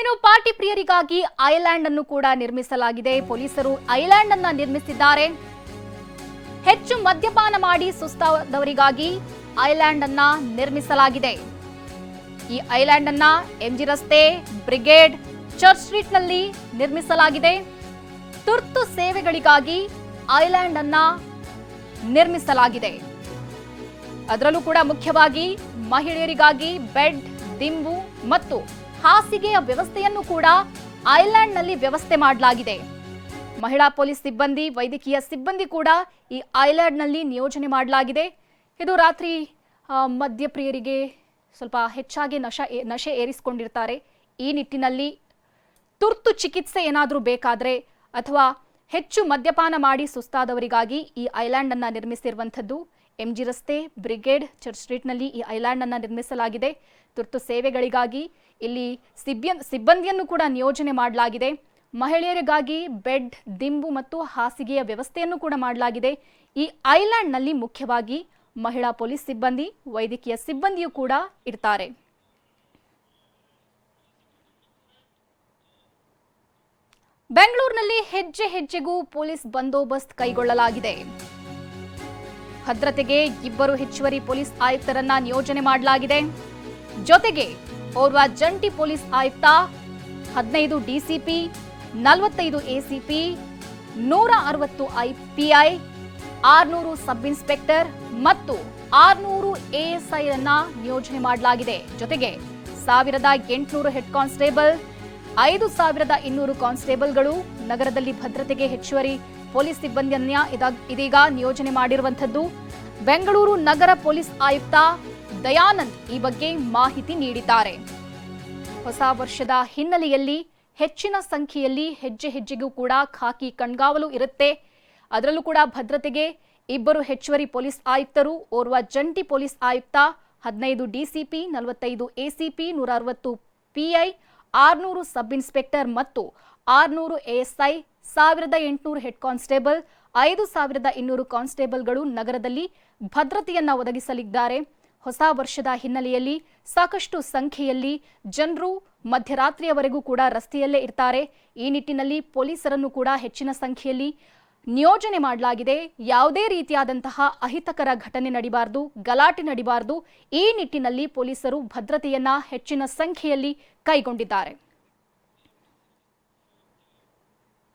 ಇನ್ನು party ಪ್ರಿಯರಿಗಾಗಿ island ಅನ್ನು ಕೂಡ ನಿರ್ಮಿಸಲಾಗಿದೆ. ಪೊಲೀಸರು ಐಲ್ಯಾಂಡ್ ಅನ್ನು ನಿರ್ಮಿಸಿದ್ದಾರೆ. ಹೆಚ್ಚು ಮದ್ಯಪಾನ ಮಾಡಿ ಸುಸ್ತಾದವರಿಗಾಗಿ ಐಲ್ಯಾಂಡ್ ಅನ್ನ ನಿರ್ಮಿಸಲಾಗಿದೆ. ಈ ಐಲ್ಯಾಂಡ್ ಅನ್ನ ಎಂಜಿ ರಸ್ತೆ, ಬ್ರಿಗೇಡ್, ಚರ್ಚ್ ಸ್ಟ್ರೀಟ್ ನಲ್ಲಿ ನಿರ್ಮಿಸಲಾಗಿದೆ. ತುರ್ತು ಸೇವೆಗಳಿಗಾಗಿ ಐಲ್ಯಾಂಡ್ ಅನ್ನ ನಿರ್ಮಿಸಲಾಗಿದೆ. ಅದರಲ್ಲೂ ಕೂಡ ಮುಖ್ಯವಾಗಿ ಮಹಿಳೆಯರಿಗಾಗಿ ಬೆಡ್, ದಿಂಬು ಮತ್ತು ಹಾಸಿಗೆಯ ವ್ಯವಸ್ಥೆಯನ್ನು ಕೂಡ ಐಲ್ಯಾಂಡ್ ನಲ್ಲಿ ವ್ಯವಸ್ಥೆ ಮಾಡಲಾಗಿದೆ. ಮಹಿಳಾ ಪೊಲೀಸ್ ಸಿಬ್ಬಂದಿ, ವೈದ್ಯಕೀಯ ಸಿಬ್ಬಂದಿ ಕೂಡ ಈ ಐಲ್ಯಾಂಡ್ ನಲ್ಲಿ ನಿಯೋಜನೆ ಮಾಡಲಾಗಿದೆ. ಇದು ರಾತ್ರಿ ಮದ್ಯಪ್ರಿಯರಿಗೆ ಸ್ವಲ್ಪ ಹೆಚ್ಚಾಗಿ ನಶೆ ಏರಿಸಿಕೊಂಡಿರ್ತಾರೆ. ಈ ನಿಟ್ಟಿನಲ್ಲಿ ತುರ್ತು ಚಿಕಿತ್ಸೆ ಏನಾದರೂ ಬೇಕಾದರೆ ಅಥವಾ ಹೆಚ್ಚು ಮದ್ಯಪಾನ ಮಾಡಿ ಸುಸ್ತಾದವರಿಗಾಗಿ ಈ ಐಲ್ಯಾಂಡ್ ಅನ್ನ ನಿರ್ಮಿಸಿರುವಂಥದ್ದು. ಎಂಜಿ ರಸ್ತೆ, ಬ್ರಿಗೇಡ್, ಚರ್ಚ್ ಸ್ಟ್ರೀಟ್ನಲ್ಲಿ ಈ ಐಲ್ಯಾಂಡ್ ಅನ್ನ ನಿರ್ಮಿಸಲಾಗಿದೆ. ತುರ್ತು ಸೇವೆಗಳಿಗಾಗಿ ಇಲ್ಲಿ ಸಿಬ್ಬಂದಿಯನ್ನು ಕೂಡ ನಿಯೋಜನೆ ಮಾಡಲಾಗಿದೆ. ಮಹಿಳೆಯರಿಗಾಗಿ ಬೆಡ್, ದಿಂಬು ಮತ್ತು ಹಾಸಿಗೆಯ ವ್ಯವಸ್ಥೆಯನ್ನು ಕೂಡ ಮಾಡಲಾಗಿದೆ. ಈ ಐಲ್ಯಾಂಡ್ನಲ್ಲಿ ಮುಖ್ಯವಾಗಿ ಮಹಿಳಾ ಪೊಲೀಸ್ ಸಿಬ್ಬಂದಿ, ವೈದ್ಯಕೀಯ ಸಿಬ್ಬಂದಿಯೂ ಕೂಡ ಇರ್ತಾರೆ. ಬೆಂಗಳೂರಿನಲ್ಲಿ ಹೆಜ್ಜೆ ಹೆಜ್ಜೆಗೂ ಪೊಲೀಸ್ ಬಂದೋಬಸ್ತ್ ಕೈಗೊಳ್ಳಲಾಗಿದೆ. ಭದ್ರತೆಗೆ 2 ಹೆಚ್ಚುವರಿ ಪೊಲೀಸ್ ಆಯುಕ್ತರನ್ನ ನಿಯೋಜನೆ ಮಾಡಲಾಗಿದೆ. ಜೊತೆಗೆ ಓರ್ವ ಜಂಟಿ ಪೊಲೀಸ್ ಆಯುಕ್ತ, 15 DCP, 45 ACP, 160 PI, 600 sub inspector ಮತ್ತು 600 ಎಎಸ್ಐ ಅನ್ನ ನಿಯೋಜನೆ ಮಾಡಲಾಗಿದೆ. ಜೊತೆಗೆ 1800 ಹೆಡ್ ಕಾನ್ಸ್ಟೇಬಲ್, 5200 ಕಾನ್ಸ್ಟೇಬಲ್ಗಳು ನಗರದಲ್ಲಿ ಭದ್ರತೆಗೆ ಹೆಚ್ಚುವರಿ ಪೊಲೀಸ್ ಸಿಬ್ಬಂದಿಯನ್ನ ಇದೀಗ ನಿಯೋಜನೆ ಮಾಡಿರುವಂಥದ್ದು. ಬೆಂಗಳೂರು ನಗರ ಪೊಲೀಸ್ ಆಯುಕ್ತ ದಯಾನಂದ್ ಈ ಬಗ್ಗೆ ಮಾಹಿತಿ ನೀಡಿದ್ದಾರೆ. ಹೊಸ ವರ್ಷದ ಹಿನ್ನೆಲೆಯಲ್ಲಿ ಹೆಚ್ಚಿನ ಸಂಖ್ಯೆಯಲ್ಲಿ ಹೆಜ್ಜೆ ಹೆಜ್ಜೆಗೂ ಕೂಡ ಖಾಕಿ ಕಣ್ಗಾವಲು ಇರುತ್ತೆ. ಅದರಲ್ಲೂ ಕೂಡ ಭದ್ರತೆಗೆ 2 ಹೆಚ್ಚುವರಿ ಪೊಲೀಸ್ ಆಯುಕ್ತರು, ಓರ್ವ ಜಂಟಿ ಪೊಲೀಸ್ ಆಯುಕ್ತ, 15 DCP, 45 ACP, 160 PI, 600 sub inspector ಮತ್ತು 600 ಎಎಸ್ಐ, 1800 ಹೆಡ್ ಕಾನ್ಸ್ಟೇಬಲ್, 5200 ಕಾನ್ಸ್ಟೇಬಲ್ಗಳು ನಗರದಲ್ಲಿ ಭದ್ರತೆಯನ್ನ ಒದಗಿಸಲಿದ್ದಾರೆ. ಹೊಸ ವರ್ಷದ ಹಿನ್ನೆಲೆಯಲ್ಲಿ ಸಾಕಷ್ಟು ಸಂಖ್ಯೆಯಲ್ಲಿ ಜನರು ಮಧ್ಯರಾತ್ರಿಯವರೆಗೂ ಕೂಡ ರಸ್ತೆಯಲ್ಲೇ ಇರ್ತಾರೆ. ಈ ನಿಟ್ಟಿನಲ್ಲಿ ಪೊಲೀಸರನ್ನು ಕೂಡ ಹೆಚ್ಚಿನ ಸಂಖ್ಯೆಯಲ್ಲಿ ನಿಯೋಜನೆ ಮಾಡಲಾಗಿದೆ. ಯಾವುದೇ ರೀತಿಯಾದಂತಹ ಅಹಿತಕರ ಘಟನೆ ನಡಿಬಾರದು, ಗಲಾಟೆ ನಡಿಬಾರದು. ಈ ನಿಟ್ಟಿನಲ್ಲಿ ಪೊಲೀಸರು ಭದ್ರತೆಯನ್ನ ಹೆಚ್ಚಿನ ಸಂಖ್ಯೆಯಲ್ಲಿ ಕೈಗೊಂಡಿದ್ದಾರೆ.